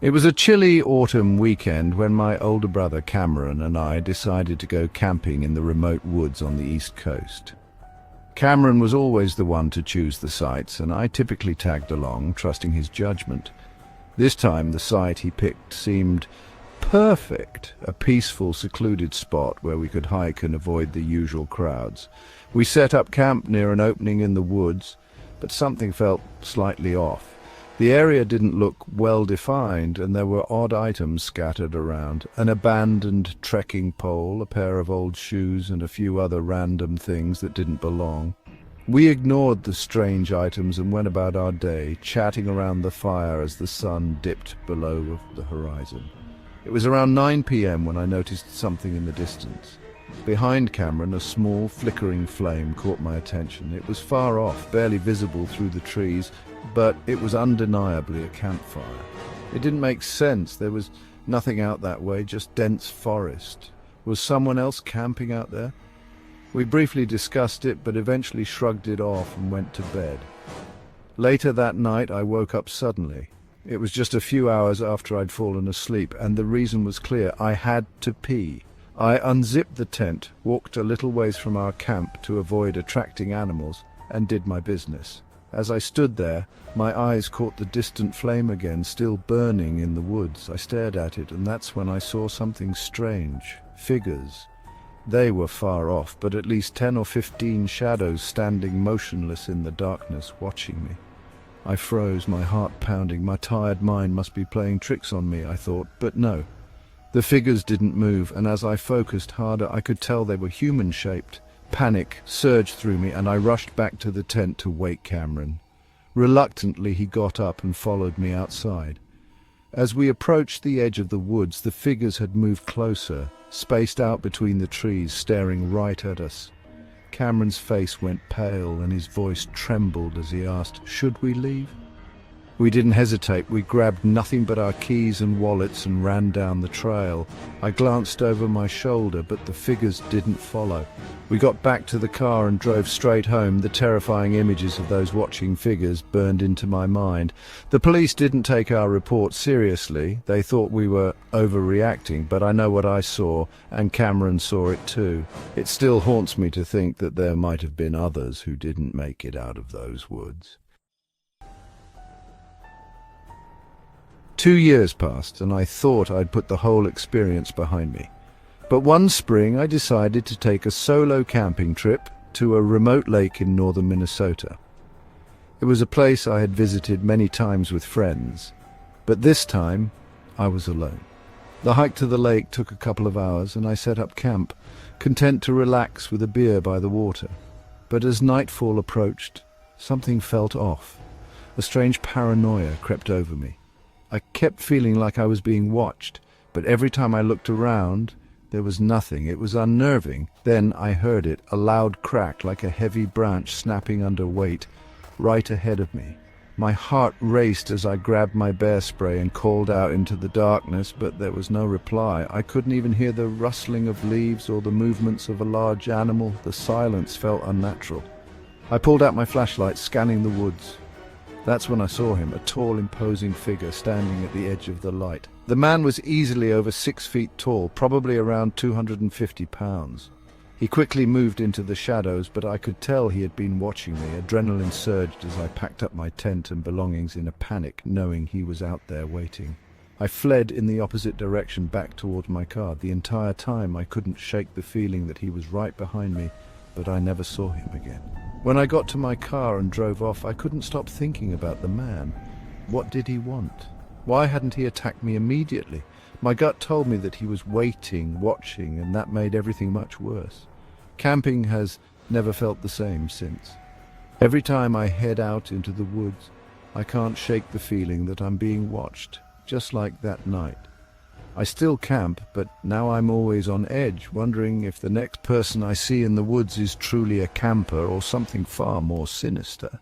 It was a chilly autumn weekend when my older brother Cameron and I decided to go camping in the remote woods on the East Coast. Cameron was always the one to choose the sites, and I typically tagged along, trusting his judgment. This time the site he picked seemed perfect, a peaceful, secluded spot where we could hike and avoid the usual crowds. We set up camp near an opening in the woods, but something felt slightly off. The area didn't look well defined, and there were odd items scattered around. An abandoned trekking pole, a pair of old shoes, and a few other random things that didn't belong. We ignored the strange items and went about our day, chatting around the fire as the sun dipped below the horizon. It was around 9 p.m. when I noticed something in the distance. Behind Cameron, a small, flickering flame caught my attention. It was far off, barely visible through the trees, but it was undeniably a campfire. It didn't make sense. There was nothing out that way, just dense forest. Was someone else camping out there? We briefly discussed it, but eventually shrugged it off and went to bed. Later that night, I woke up suddenly. It was just a few hours after I'd fallen asleep, and the reason was clear. I had to pee. I unzipped the tent, walked a little ways from our camp to avoid attracting animals, and did my business. As I stood there, my eyes caught the distant flame again, still burning in the woods. I stared at it, and that's when I saw something strange. Figures. They were far off, but at least 10 or 15 shadows standing motionless in the darkness, watching me. I froze, my heart pounding. My tired mind must be playing tricks on me, I thought, but no. The figures didn't move, and as I focused harder, I could tell they were human-shaped. Panic surged through me, and I rushed back to the tent to wake Cameron. Reluctantly, he got up and followed me outside. As we approached the edge of the woods, the figures had moved closer, spaced out between the trees, staring right at us. Cameron's face went pale, and his voice trembled as he asked, "Should we leave?" We didn't hesitate. We grabbed nothing but our keys and wallets and ran down the trail. I glanced over my shoulder, but the figures didn't follow. We got back to the car and drove straight home. The terrifying images of those watching figures burned into my mind. The police didn't take our report seriously. They thought we were overreacting, but I know what I saw, and Cameron saw it too. It still haunts me to think that there might have been others who didn't make it out of those woods. 2 years passed, and I thought I'd put the whole experience behind me. But one spring I decided to take a solo camping trip to a remote lake in northern Minnesota. It was a place I had visited many times with friends, but this time I was alone. The hike to the lake took a couple of hours, and I set up camp, content to relax with a beer by the water. But as nightfall approached, something felt off. A strange paranoia crept over me. I kept feeling like I was being watched, but every time I looked around, there was nothing. It was unnerving. Then I heard it, a loud crack like a heavy branch snapping under weight, right ahead of me. My heart raced as I grabbed my bear spray and called out into the darkness, but there was no reply. I couldn't even hear the rustling of leaves or the movements of a large animal. The silence felt unnatural. I pulled out my flashlight, scanning the woods. That's when I saw him, a tall, imposing figure standing at the edge of the light. The man was easily over 6 feet tall, probably around 250 pounds. He quickly moved into the shadows, but I could tell he had been watching me. Adrenaline surged as I packed up my tent and belongings in a panic, knowing he was out there waiting. I fled in the opposite direction back toward my car. The entire time I couldn't shake the feeling that he was right behind me, but I never saw him again. When I got to my car and drove off, I couldn't stop thinking about the man. What did he want? Why hadn't he attacked me immediately? My gut told me that he was waiting, watching, and that made everything much worse. Camping has never felt the same since. Every time I head out into the woods, I can't shake the feeling that I'm being watched, just like that night. I still camp, but now I'm always on edge, wondering if the next person I see in the woods is truly a camper or something far more sinister.